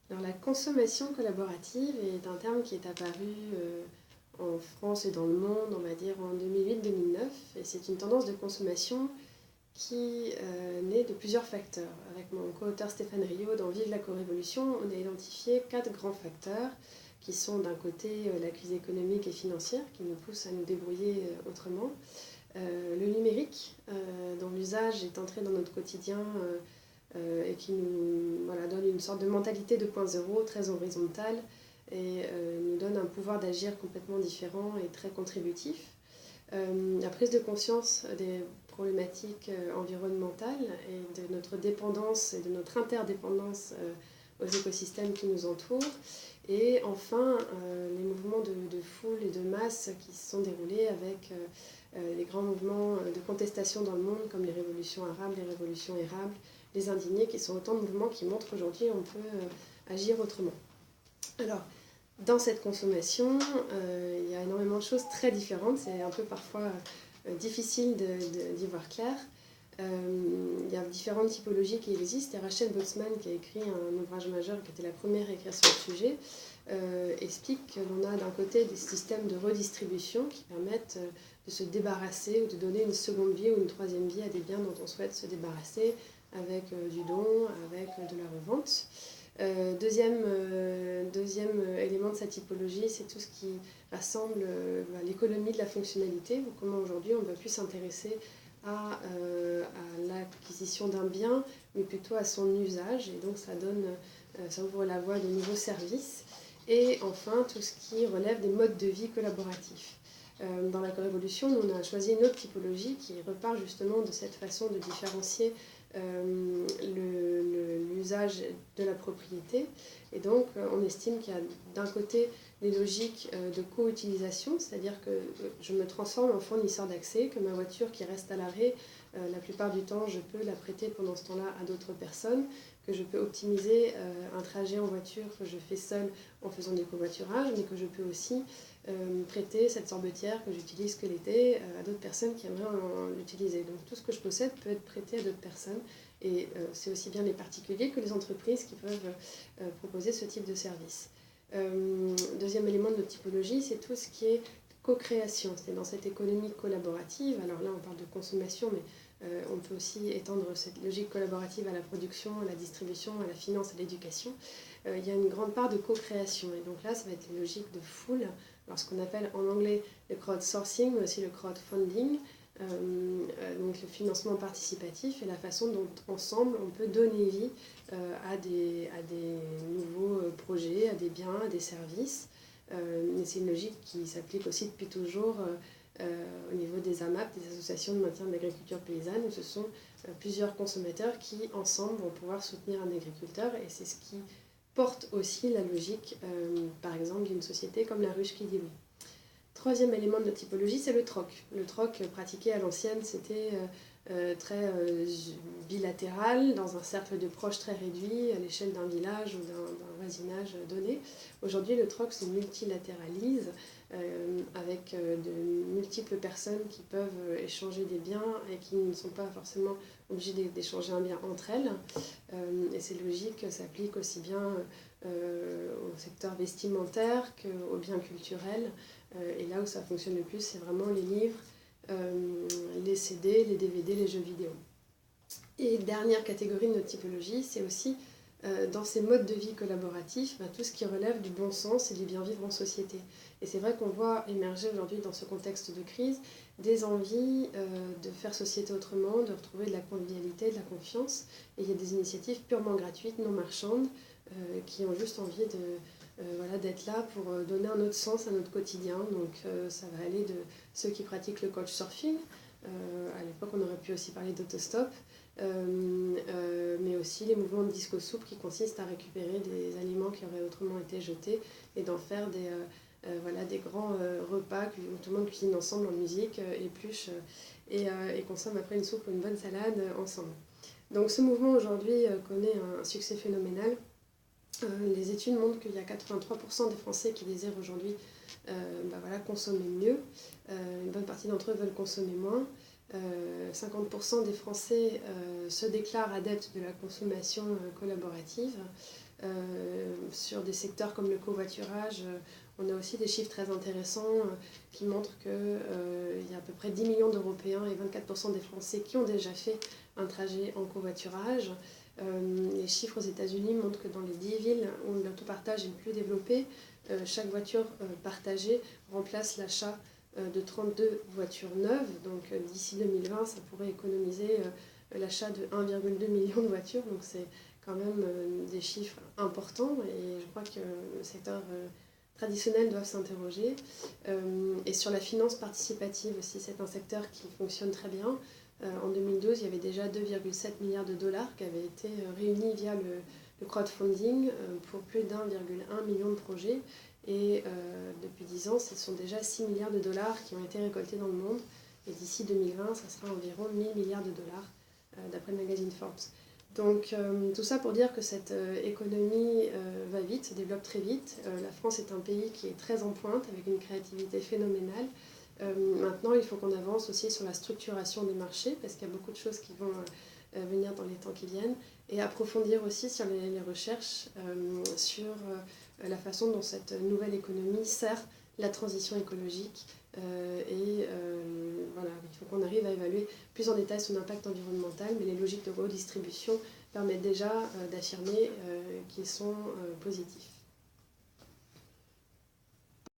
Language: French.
Alors, la consommation collaborative est un terme qui est apparu en France et dans le monde, on va dire, en 2008-2009. Et c'est une tendance de consommation qui naît de plusieurs facteurs. Avec mon co-auteur Stéphane Rio, dans Vive la co-révolution, on a identifié 4 grands facteurs qui sont d'un côté la crise économique et financière qui nous pousse à nous débrouiller autrement, le numérique dont l'usage est entré dans notre quotidien et qui nous donne une sorte de mentalité 2.0 très horizontale et nous donne un pouvoir d'agir complètement différent et très contributif. La prise de conscience des problématiques environnementales et de notre dépendance et de notre interdépendance aux écosystèmes qui nous entourent. Et enfin, les mouvements de foule et de masse qui se sont déroulés avec les grands mouvements de contestation dans le monde, comme les révolutions arabes, les révolutions érables, les indignés, qui sont autant de mouvements qui montrent qu'aujourd'hui on peut agir autrement. Alors, dans cette consommation, il y a énormément de choses très différentes. C'est un peu parfois difficile d'y voir clair. Il y a différentes typologies qui existent. Et Rachel Botsman, qui a écrit un ouvrage majeur, qui était la première à écrire sur le sujet, explique que l'on a d'un côté des systèmes de redistribution qui permettent de se débarrasser ou de donner une seconde vie ou une troisième vie à des biens dont on souhaite se débarrasser avec du don, avec de la revente. Deuxième élément de sa typologie, c'est tout ce qui rassemble l'économie de la fonctionnalité, comment aujourd'hui on ne va plus s'intéresser à l'acquisition d'un bien, mais plutôt à son usage, et donc ça ouvre la voie de nouveaux services. Et enfin, tout ce qui relève des modes de vie collaboratifs. Dans la co-révolution, on a choisi une autre typologie qui repart justement de cette façon de différencier l'usage de la propriété. Et donc, on estime qu'il y a d'un côté les logiques de co-utilisation, c'est-à-dire que je me transforme en fournisseur d'accès, que ma voiture qui reste à l'arrêt, la plupart du temps, je peux la prêter pendant ce temps-là à d'autres personnes, que je peux optimiser un trajet en voiture que je fais seule en faisant du covoiturage, mais que je peux aussi prêter cette sorbetière que j'utilise que l'été à d'autres personnes qui aimeraient l'utiliser. Donc tout ce que je possède peut être prêté à d'autres personnes et c'est aussi bien les particuliers que les entreprises qui peuvent proposer ce type de service. Deuxième élément de notre typologie, c'est tout ce qui est co-création. C'est dans cette économie collaborative. Alors là, on parle de consommation, mais on peut aussi étendre cette logique collaborative à la production, à la distribution, à la finance, à l'éducation. Il y a une grande part de co-création. Et donc là, ça va être les logiques de foule. Alors, ce qu'on appelle en anglais le crowdsourcing, mais aussi le crowdfunding, donc le financement participatif et la façon dont ensemble on peut donner vie à des nouveaux projets, à des biens, à des services. C'est une logique qui s'applique aussi depuis toujours au niveau des AMAP, des associations de maintien de l'agriculture paysanne, où ce sont plusieurs consommateurs qui ensemble vont pouvoir soutenir un agriculteur, et c'est ce qui porte aussi la logique, par exemple, d'une société comme la ruche qui dit oui. Troisième élément de notre typologie, c'est le troc. Le troc pratiqué à l'ancienne, c'était très bilatéral, dans un cercle de proches très réduit, à l'échelle d'un village ou d'un voisinage donné. Aujourd'hui, le troc se multilatéralise avec de multiples personnes qui peuvent échanger des biens et qui ne sont pas forcément obligées d'échanger un bien entre elles. Et ces logiques s'appliquent aussi bien au secteur vestimentaire qu'aux biens culturels. Et là où ça fonctionne le plus, c'est vraiment les livres, les CD, les DVD, les jeux vidéo. Et dernière catégorie de notre typologie, c'est aussi dans ces modes de vie collaboratifs, tout ce qui relève du bon sens et du bien vivre en société. Et c'est vrai qu'on voit émerger aujourd'hui dans ce contexte de crise des envies de faire société autrement, de retrouver de la convivialité, de la confiance. Et il y a des initiatives purement gratuites, non marchandes, qui ont juste envie d'être là pour donner un autre sens à notre quotidien. Donc ça va aller de ceux qui pratiquent le couchsurfing. À l'époque, on aurait pu aussi parler d'autostop. Mais aussi les mouvements de disco soupe qui consistent à récupérer des aliments qui auraient autrement été jetés et d'en faire des grands repas où tout le monde cuisine ensemble en musique, épluche et consomme après une soupe ou une bonne salade ensemble. Donc ce mouvement aujourd'hui connaît un succès phénoménal. Les études montrent qu'il y a 83% des Français qui désirent aujourd'hui consommer mieux. Une bonne partie d'entre eux veulent consommer moins. 50% des Français se déclarent adeptes de la consommation collaborative. sur des secteurs comme le covoiturage, on a aussi des chiffres très intéressants qui montrent qu'il y a à peu près 10 millions d'Européens et 24% des Français qui ont déjà fait un trajet en covoiturage. Les chiffres aux États-Unis montrent que dans les 10 villes où l'autopartage est le plus développé, chaque voiture partagée remplace l'achat de 32 voitures neuves. Donc d'ici 2020, ça pourrait économiser l'achat de 1,2 million de voitures. Donc c'est quand même des chiffres importants et je crois que le secteur traditionnel doit s'interroger. Et sur la finance participative aussi, c'est un secteur qui fonctionne très bien. En 2012, il y avait déjà 2,7 milliards de dollars qui avaient été réunis via le crowdfunding pour plus d'1,1 million de projets. Et depuis 10 ans, ce sont déjà 6 milliards de dollars qui ont été récoltés dans le monde. Et d'ici 2020, ça sera environ 1000 milliards de dollars, d'après le magazine Forbes. Donc tout ça pour dire que cette économie va vite, se développe très vite. La France est un pays qui est très en pointe, avec une créativité phénoménale. Maintenant, il faut qu'on avance aussi sur la structuration des marchés, parce qu'il y a beaucoup de choses qui vont venir dans les temps qui viennent, et approfondir aussi sur les recherches sur la façon dont cette nouvelle économie sert la transition écologique. Voilà, il faut qu'on arrive à évaluer plus en détail son impact environnemental, mais les logiques de redistribution permettent déjà d'affirmer qu'ils sont positifs.